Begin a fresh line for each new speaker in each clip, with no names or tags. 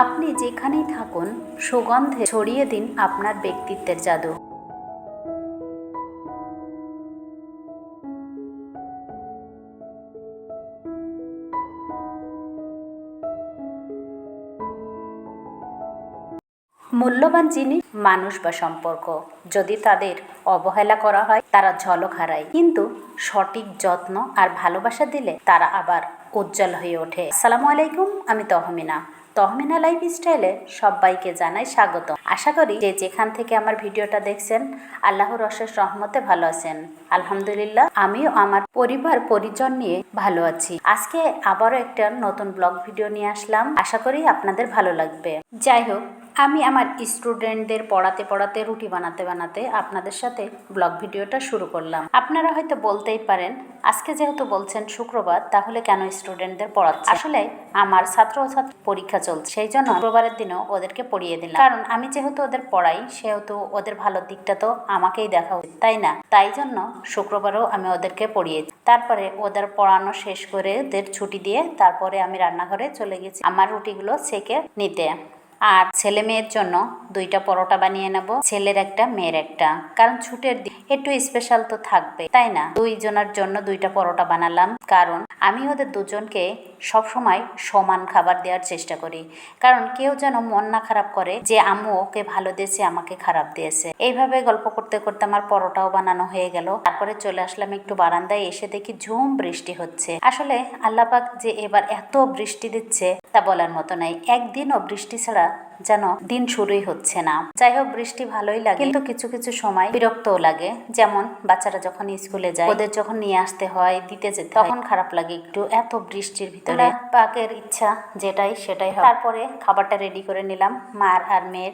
আপনি যেখানেই থাকুন, সুগন্ধে ছড়িয়ে দিন আপনার ব্যক্তিত্বের জাদু। মূল্যবান জিনিস মানুষ বা সম্পর্ক, যদি তাদের অবহেলা করা হয় তারা ঝলক হারায়, কিন্তু সঠিক যত্ন আর ভালোবাসা দিলে তারা আবার উজ্জ্বল হয়ে ওঠে। আসসালামু আলাইকুম, আমি তহমিনা লাইফস্টাইলে সবাইকে জানাই স্বাগত। আশা করি যে যেখান থেকে আমার ভিডিওটা দেখছেন আল্লাহর অশেষ রহমতে ভালো আছেন। আলহামদুলিল্লাহ, আমিও আমার পরিবার পরিজন নিয়ে ভালো আছি। আজকে আবারও একটা নতুন ব্লগ ভিডিও নিয়ে আসলাম, আশা করি আপনাদের ভালো লাগবে। যাই হোক, আমি আমার স্টুডেন্টদের পড়াতে রুটি বানাতে আপনাদের সাথে ব্লগ ভিডিওটা শুরু করলাম। আপনারা হয়তো বলতেই পারেন, আজকে যেহেতু বলছেন শুক্রবার, তাহলে কেন স্টুডেন্টদের পড়াচ্ছে? আসলে আমার ছাত্র পরীক্ষা চলছে, সেই জন্য শুক্রবারের দিনও ওদেরকে পড়িয়ে দিলাম। কারণ আমি যেহেতু ওদের পড়াই, সেহেতু ওদের ভালো দিকটা তো আমাকেই দেখা উচিত, তাই না? তাই জন্য শুক্রবারও আমি ওদেরকে পড়িয়েছি। তারপরে ওদের পড়ানো শেষ করে ওদের ছুটি দিয়ে তারপরে আমি রান্নাঘরে চলে গেছি আমার রুটিগুলো সেকে নিতে। আর ছেলে মেয়ের জন্য 2টা পরোটা বানিয়ে নেব, ছেলের একটা মেয়ের একটা, কারণ ছুটির দিন একটু স্পেশাল তো থাকবে, তাই না? 2 জনের জন্য 2টা পরোটা বানালাম, কারণ আমি ওদের দুজনকে সবসময় সমান খাবার দেওয়ার চেষ্টা করি। কারণ কেউ যেন মন না খারাপ করে যে আম্মু ওকে ভালো দিয়েছে, আমাকে খারাপ দিয়েছে। এইভাবে গল্প করতে করতে আমার পরোটাও বানানো হয়ে গেল। তারপরে চলে আসলাম একটু বারান্দায়, এসে দেখি ঝুম বৃষ্টি হচ্ছে। আসলে আল্লাহ পাক যে এবার এত বৃষ্টি দিচ্ছে তা বলার মতো নাই। একদিনও বৃষ্টি ছাড়া যেন দিন শুরুই হচ্ছে না। যাই হোক, বৃষ্টি ভালোই লাগে, কিন্তু কিছু কিছু সময় বিরক্তও লাগে। যেমন বাচ্চারা যখন স্কুলে যায়, ওদের যখন নিয়ে আসতে হয়, দিতে যেতে হয়, তখন খারাপ লাগে একটু, এত বৃষ্টির ভিতরে। পাকের ইচ্ছা যেটাই সেটাই হয়। তারপরে খাবারটা রেডি করে নিলাম, মার আর মেয়ের,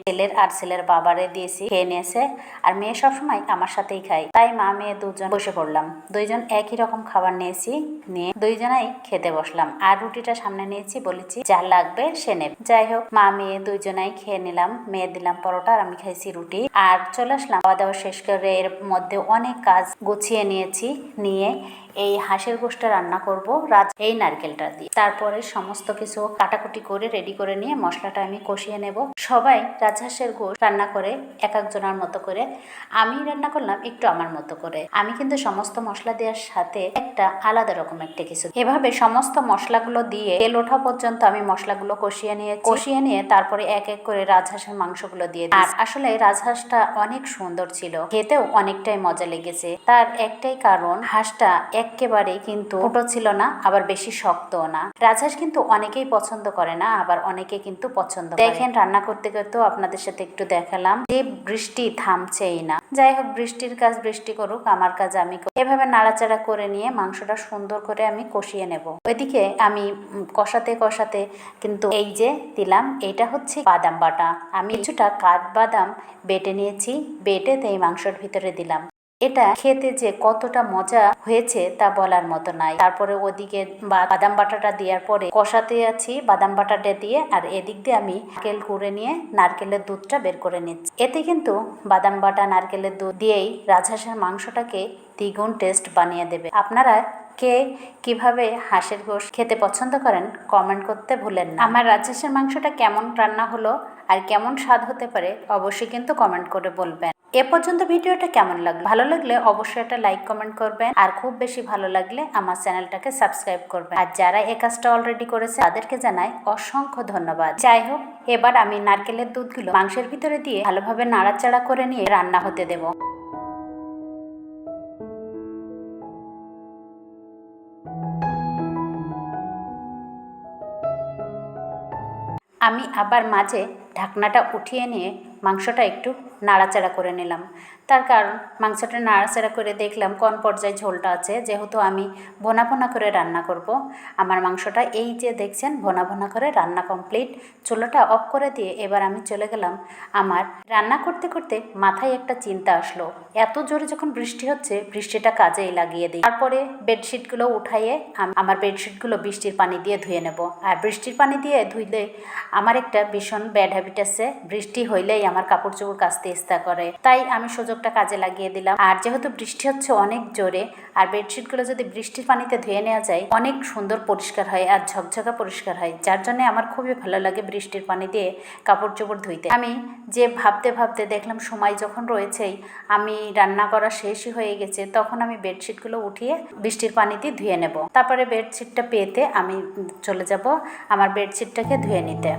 ছেলের বাবারে দিয়েছি, খেয়ে নিয়েছে। আর মেয়ে সবসময় আমার সাথেই খায়, তাই মা মেয়ে দুজন বসে পড়লাম। 2জন একই রকম খাবার নিয়েছি, নিয়ে 2জনাই খেতে বসলাম। আর রুটিটা সামনে নিয়েছি, বলেছি যা লাগবে সে নেবে। যাই হোক, মা মেয়ে 2জনাই খেয়ে নিলাম। মেয়ে দিলাম পরোটা আর আমি খাইছি রুটি। আর চলে আসলাম খাওয়া দাওয়া শেষ করে। এর মধ্যে অনেক কাজ গুছিয়ে নিয়েছি, নিয়ে এই হাঁসের গোশটা রান্না করব এই নারকেলটা দিয়ে। তারপরে সমস্ত কিছু কাটাকুটি করে রেডি করে নিয়ে মশলাটা আমি কষিয়ে নেব। সবাই রাজহাঁসের গোশ রান্না করে এক একজনের মতো করে, আমি রান্না করলাম একটু আমার মতো করে। আমি কিন্তু সমস্ত মশলা দেওয়ার সাথে একটা আলাদা রকম একটা কিছু, এভাবে সমস্ত মশলাগুলো দিয়ে তেল ওঠা পর্যন্ত আমি মশলাগুলো কষিয়ে নিয়ে তারপরে এক এক করে রাজহাঁসের মাংসগুলো দিয়ে দিই। আর আসলে রাজহাঁসটা অনেক সুন্দর ছিল, খেতেও অনেকটাই মজা লেগেছে। তার একটাই কারণ, হাঁসটা একেবারেই কিন্তু ছোট ছিল না, আবার বেশি শক্তও না। রাজহাঁস কিন্তু অনেকেই পছন্দ করে না, আবার অনেকে কিন্তু পছন্দ করে। দেখেন, রান্না করতে করতেও আপনাদের সাথে একটু দেখালাম যে বৃষ্টি থামছেই না। যাই হোক, বৃষ্টির কাজ বৃষ্টি করুক, আমার কাজ আমি করি। এভাবে নাড়াচাড়া করে নিয়ে মাংসটা সুন্দর করে আমি কষিয়ে নেব। ওইদিকে আমি কষাতে কিন্তু এই যে দিলাম, এটা হচ্ছে বাদাম বাটা। আমি কিছুটা কাঠবাদাম বেটে নিয়েছি, বেটে এই মাংসের ভিতরে দিলাম। এটা খেতে যে কতটা মজা হয়েছে তা বলার মতো নাই। তারপরে ওদিকে বাদাম বাটাটা দেওয়ার পরে কষাতে আছি বাদাম বাটাটা দিয়ে, আর এদিক দিয়ে আমি নারকেল কুড়ে নিয়ে নারকেলের দুধটা বের করে নিচ্ছি। এতে কিন্তু বাদাম বাটা নারকেলের দুধ দিয়েই রাজহাঁসের মাংসটাকে দ্বিগুণ টেস্ট বানিয়ে দেবে। আপনারা কে কিভাবে হাঁসের গোশ খেতে পছন্দ করেন কমেন্ট করতে ভুলেন না। আমার রাজহাঁসের মাংসটা কেমন রান্না হলো আর কেমন স্বাদ হতে পারে অবশ্যই কিন্তু কমেন্ট করে বলবেন। এ পর্যন্ত ভিডিওটা কেমন লাগলো? ভালো লাগলে অবশ্যই একটা লাইক কমেন্ট করবেন, আর খুব বেশি ভালো লাগলে আমার চ্যানেলটাকে সাবস্ক্রাইব করবেন। আর যারা এই কাজটা অলরেডি করেছে তাদেরকে জানাই অসংখ্য ধন্যবাদ। যাই হোক, এবার আমি নারকেলের দুধগুলো মাংসের ভিতরে দিয়ে ভালোভাবে নাড়াচাড়া করে নিয়ে রান্না হতে দেব। আমি আবার মাঝে ঢাকনাটা উঠিয়ে নিয়ে মাংসটা একটু নাড়াচাড়া করে নিলাম। তার কারণ, মাংসটা নাড়াচাড়া করে দেখলাম কোন পর্যায়ে ঝোলটা আছে। যেহেতু আমি ভোনা ভোনা করে রান্না করব, আমার মাংসটা এই যে দেখছেন ভোনা ভোনা করে রান্না কমপ্লিট। চুলাটা অফ করে দিয়ে এবার আমি চলে গেলাম। আমার রান্না করতে করতে মাথায় একটা চিন্তা আসলো, এত জোরে যখন বৃষ্টি হচ্ছে, বৃষ্টিটা কাজেই লাগিয়ে দিই। তারপরে বেডশিটগুলো উঠাইয়ে আমার বেডশিটগুলো বৃষ্টির পানি দিয়ে ধুয়ে নেব। আর বৃষ্টির পানি দিয়ে ধুইলে আমার একটা ভীষণ ব্যাড হ্যাবিট আছে, বৃষ্টি হইলেই আমার কাপড় চোপড় কাচতে ইচ্ছা করে। তাই আমি সোজা সুযোগটা কাজে লাগিয়ে দিলাম। আর যেহেতু বৃষ্টি হচ্ছে অনেক জোরে, আর বেডশিটগুলো যদি বৃষ্টির পানিতে ধুয়ে নেওয়া যায় অনেক সুন্দর পরিষ্কার হয় আর ঝকঝকা পরিষ্কার হয়, যার জন্য আমার খুবই ভালো লাগে বৃষ্টির পানি দিয়ে কাপড় চোপড় ধুইতে। আমি যে ভাবতে ভাবতে দেখলাম সময় যখন রয়েছেই, আমি রান্না করা শেষই হয়ে গেছে, তখন আমি বেডশিটগুলো উঠিয়ে বৃষ্টির পানিতে ধুয়ে নেব। তারপরে বেডশিটটা পেতে আমি চলে যাব আমার বেডশিটটাকে ধুয়ে নিতে।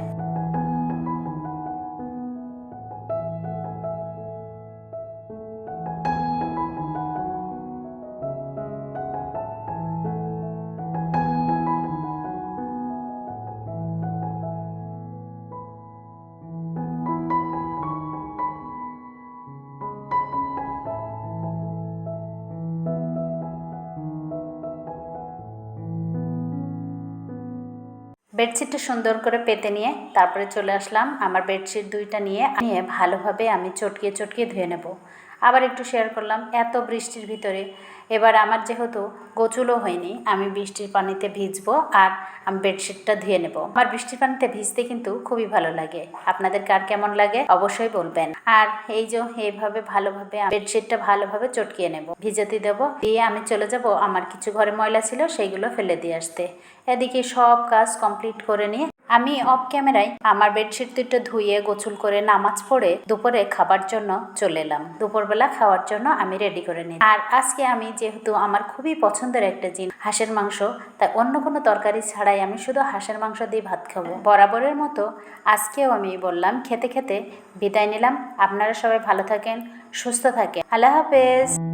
বেডশিটটা সুন্দর করে পেতে নিয়ে তারপরে চলে আসলাম আমার বেডশিট দুইটা নিয়ে ভালোভাবে আমি চটকিয়ে চটকিয়ে ধুয়ে নেব। আবার একটু শেয়ার করলাম, এত বৃষ্টির ভিতরে এবার আমার যেহেতু গোছলও হয়নি, আমি বৃষ্টির পানিতে ভিজবো আর আমি বেডশিটটা ধুয়ে নেব। আমার বৃষ্টির পানিতে ভিজতে কিন্তু খুবই ভালো লাগে। আপনাদের কার কেমন লাগে অবশ্যই বলবেন। আর এই যে এইভাবে ভালোভাবে বেডশিটটা ভালোভাবে চটকিয়ে নেব, ভিজাতে দেব, দিয়ে আমি চলে যাব আমার কিছু ঘরে ময়লা ছিল সেইগুলো ফেলে দিয়ে আসতে। এদিকে সব কাজ কমপ্লিট করে নিয়ে আমি অফ ক্যামেরায় আমার বেডশিট দুটো ধুয়ে গোছল করে নামাজ পড়ে দুপুরে খাবার জন্য চলে এলাম। দুপুরবেলা খাওয়ার জন্য আমি রেডি করে নিই। আর আজকে আমি যেহেতু আমার খুবই পছন্দের একটা জিনিস হাঁসের মাংস, তাই অন্য কোনো তরকারি ছাড়াই আমি শুধু হাঁসের মাংস দিয়ে ভাত খাবো। বরাবরের মতো আজকেও আমি বললাম খেতে খেতে বিদায় নিলাম। আপনারা সবাই ভালো থাকেন, সুস্থ থাকেন। আল্লাহ হাফেজ।